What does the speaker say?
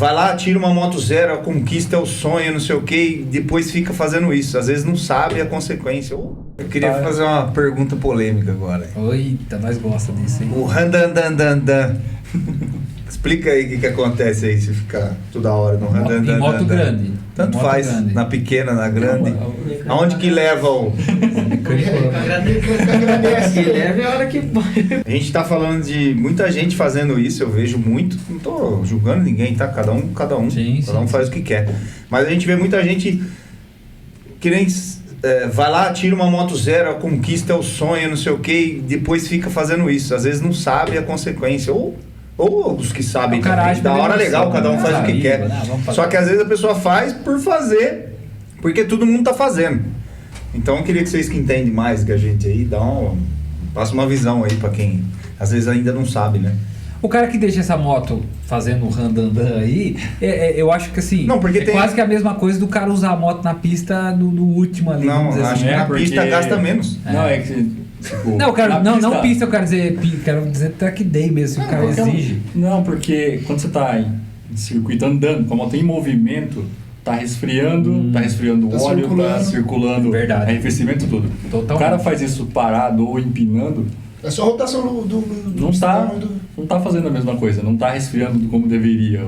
vai lá, tira uma moto zero, a conquista é o sonho, não sei o que, e depois fica fazendo isso. Às vezes não sabe a consequência. Eu queria fazer uma pergunta polêmica agora. Eita, nós gostamos disso, hein? O randandandandan. Explica aí o que acontece aí se ficar toda hora no randandandandan. Em moto grande. Tanto Moto faz, grande. na pequena, na grande. Aonde que leva o... Agradece, leve a hora que pode. A gente tá falando de muita gente fazendo isso, eu vejo muito. Não tô julgando ninguém, tá? Cada um. Sim, Cada um sim. faz o que quer. Mas a gente vê muita gente que nem... vai lá, tira uma moto zero, a conquista é o sonho, não sei o que, e depois fica fazendo isso. Às vezes não sabe a consequência. Ou os que sabem O cara também. acha Da hora que legal, cada um faz o que aí, quer. né? Vamos fazer. Só que às vezes a pessoa faz por fazer, porque todo mundo tá fazendo. Então eu queria que vocês que entendem mais que a gente aí, passa uma visão aí pra quem às vezes ainda não sabe, né? O cara que deixa essa moto fazendo o randandan aí, eu acho que assim, Não, porque tem- quase que a mesma coisa do cara usar a moto na pista no último ali. Não, vamos dizer acho assim. que na porque- pista gasta menos. Não, é que... Tipo, Não, eu quero, na não pista, eu quero dizer track day mesmo, se o cara exige. Não, porque quando você tá em circuito andando, como tem movimento, tá resfriando o Tá óleo, circulando. tá circulando Verdade. arrefecimento, tudo. Totalmente. O cara faz isso parado ou empinando, É só a rotação do não tá fazendo a mesma coisa, não tá resfriando como deveria.